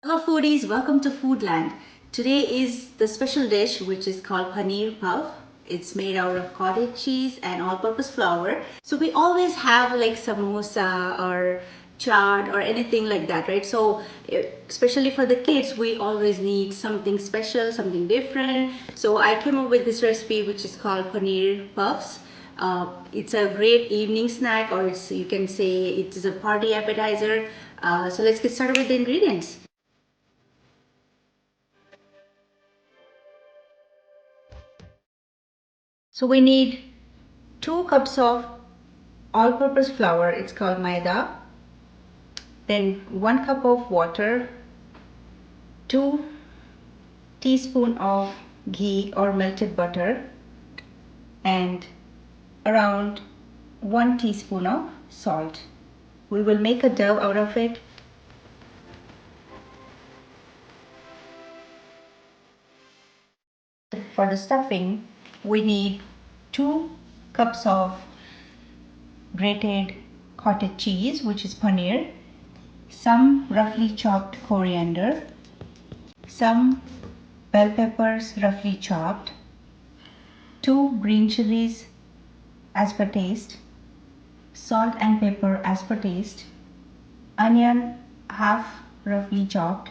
Hello foodies, welcome to Foodland. Today is the special dish which is called Paneer Puff. It's made out of cottage cheese and all-purpose flour. So we always have like samosa or chaat or anything like that, right? So especially for the kids, we always need something special, something different. So I came up with this recipe which is called Paneer Puffs. It's a great evening snack, or you can say it is a party appetizer. So let's get started with the ingredients. So we need 2 cups of all-purpose flour, it's called maida, then 1 cup of water, 2 teaspoon of ghee or melted butter, and around 1 teaspoon of salt. We will make a dough out of it. For the stuffing, we need 2 cups of grated cottage cheese, which is paneer, some roughly chopped coriander, some bell peppers roughly chopped, 2 green chilies as per taste, salt and pepper as per taste, onion half roughly chopped.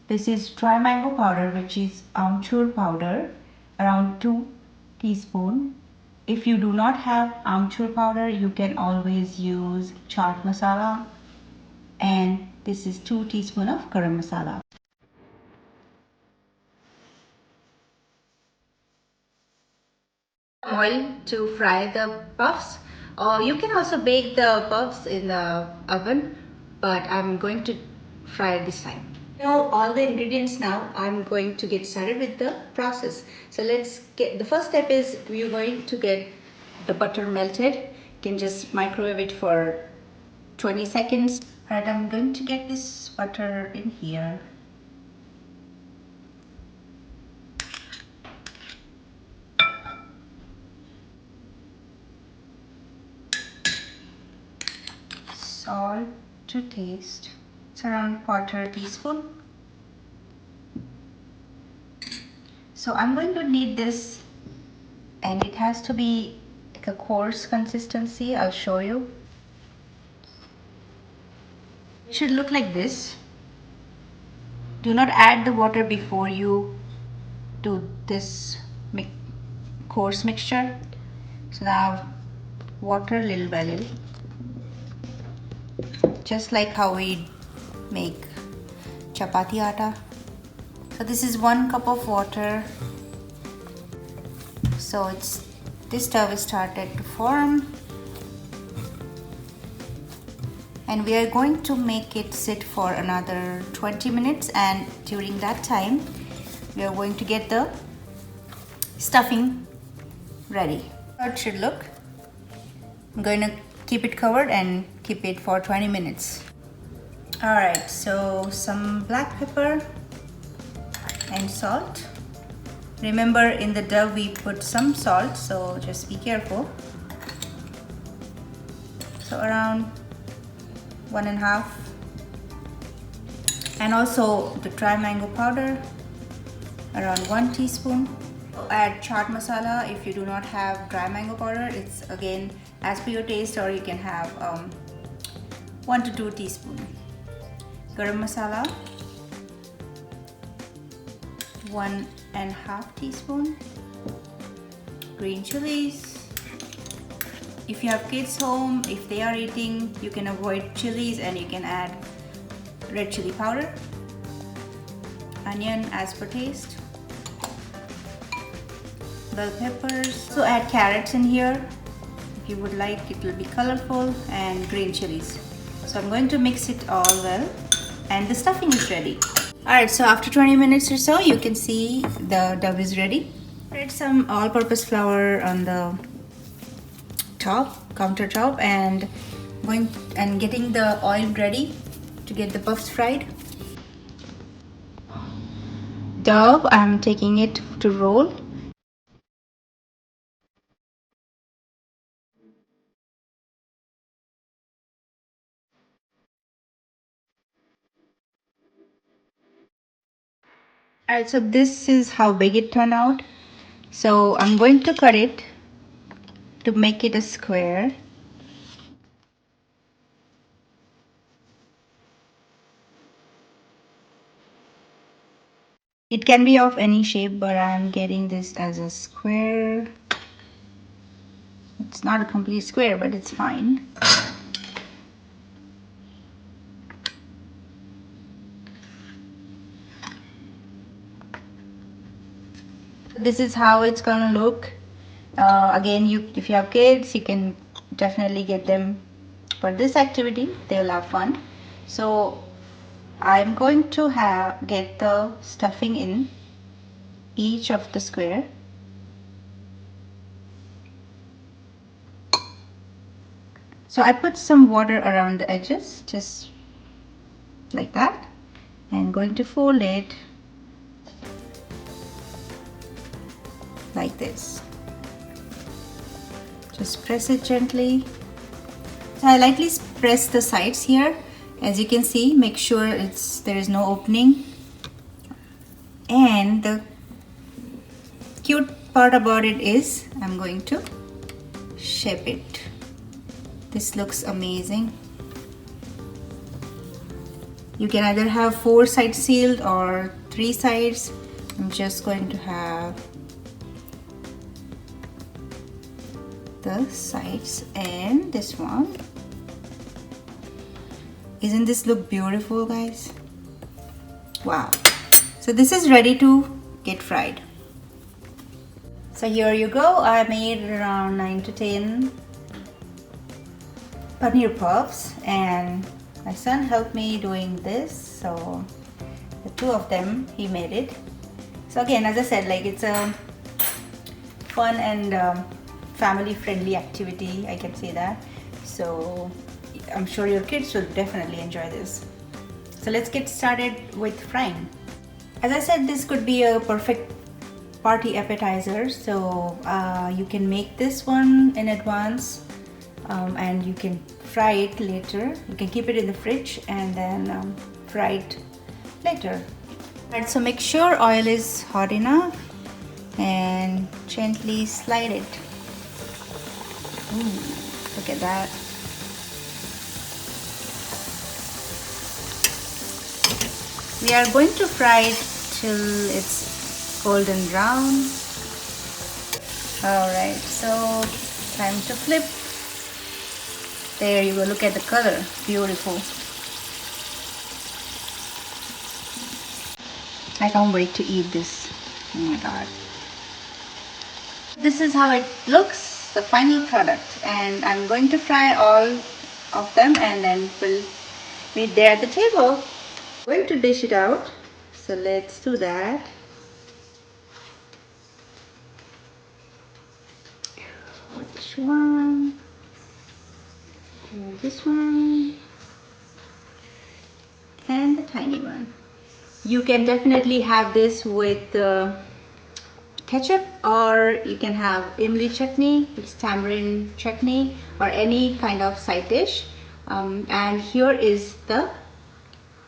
This is dry mango powder, which is amchur powder, around 2 teaspoon. If you do not have amchur powder, you can always use chaat masala, and this is 2 teaspoon of garam masala. Oil to fry the puffs. Or you can also bake the puffs in the oven, but I'm going to fry it this time. Know all the ingredients now. I'm going to get started with the process. So let's get, the first step is we're going to get the butter melted. You can just microwave it for 20 seconds. Alright, I'm going to get this butter in here. Salt to taste. It's around quarter teaspoon. So I'm going to knead this, and it has to be like a coarse consistency. I'll show you. It should look like this. Do not add the water before you do this coarse mixture. So now water little by little, just like how we make chapati atta. So this is 1 cup of water. So this dough is started to form, and we are going to make it sit for another 20 minutes, and during that time we are going to get the stuffing ready. How it should look. I'm going to keep it covered and keep it for 20 minutes. Alright, so some black pepper and salt. Remember, in the dough we put some salt, so just be careful. So around 1.5, and also the dry mango powder, around 1 teaspoon. Add chaat masala. If you do not have dry mango powder, it's again as per your taste, or you can have 1 to 2 teaspoon. Garam masala, 1.5 teaspoon. Green chilies. If you have kids home, if they are eating, you can avoid chilies and you can add red chili powder. Onion as per taste. Bell peppers. So add carrots in here if you would like, it will be colorful, and green chilies. So I'm going to mix it all well, and the stuffing is ready. Alright, so after 20 minutes or so, you can see the dough is ready. Add some all-purpose flour on the countertop, and getting the oil ready to get the puffs fried. Dough, I'm taking it to roll. Alright, so this is how big it turned out. So I'm going to cut it to make it a square. It can be of any shape, but I'm getting this as a square. It's not a complete square, but it's fine. This is how it's gonna look. Again, if you have kids, you can definitely get them for this activity. They'll have fun. So I'm going to get the stuffing in each of the square. So I put some water around the edges, just like that. And going to fold it like this. Just press it gently. So I lightly press the sides here. As you can see, make sure there is no opening. And the cute part about it is I'm going to shape it. This looks amazing. You can either have 4 sides sealed or 3 sides. I'm just going to have the sides and this one. Isn't this look beautiful, guys? Wow. So this is ready to get fried. So here you go. I made around 9 to 10 Paneer Puffs, and my son helped me doing this. So the 2 of them, he made it. So again, as I said, like, it's a fun and family friendly activity, I can say that. So I'm sure your kids will definitely enjoy this. So let's get started with frying. As I said, this could be a perfect party appetizer. So you can make this one in advance and you can fry it later. You can keep it in the fridge and then fry it later. Right, so make sure oil is hot enough and gently slide it. Ooh, look at that. We are going to fry it till it's golden brown. Alright, so time to flip. There you go, look at the color, beautiful. I can't wait to eat this. Oh my god. This is how it looks, the final product, and I'm going to fry all of them and then we'll meet there at the table. I'm going to dish it out, so let's do that. Which one? And this one and the tiny one. You can definitely have this with ketchup, or you can have imli chutney, it's tamarind chutney, or any kind of side dish. And here is the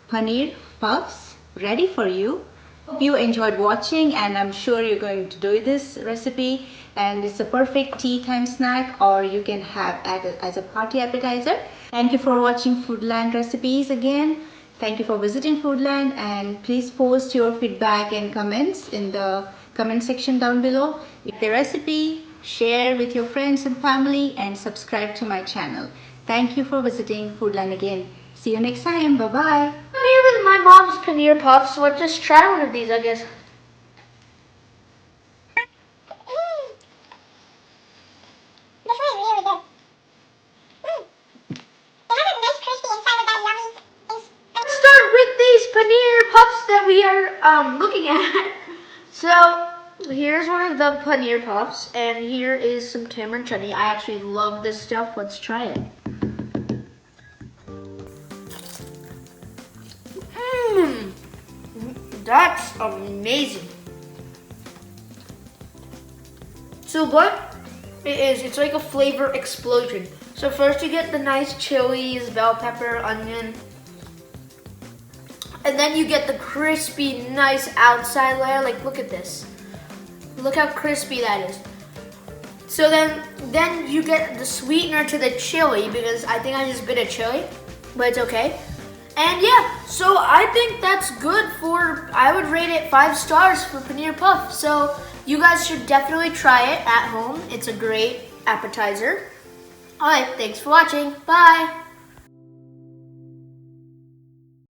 Paneer Puffs ready for you. Hope you enjoyed watching, and I'm sure you're going to do this recipe, and it's a perfect tea time snack, or you can have it as a party appetizer. Thank you for watching Foodland recipes again. Thank you for visiting Foodland, and please post your feedback and comments in the comment section down below. If the recipe, share with your friends and family, and subscribe to my channel. Thank you for visiting Foodland again. See you next time. Bye-bye. I'm here with my mom's Paneer Puffs, so let's just try one of these, I guess. This one is really good. They have a nice crispy inside with that yummy. Let's start with these Paneer Puffs that we are looking at. So here's one of the Paneer Puffs, and here is some tamarind chutney. I actually love this stuff. Let's try it. That's amazing. So what it is, it's like a flavor explosion. So first you get the nice chilies, bell pepper, onion, And then you get the crispy, nice outside layer. Like, look at this. Look how crispy that is. So then you get the sweetener to the chili, because I think I just bit a chili, but it's okay. And yeah, so I think that's good for, I would rate it 5 stars for Paneer Puff. So you guys should definitely try it at home. It's a great appetizer. All right, thanks for watching. Bye.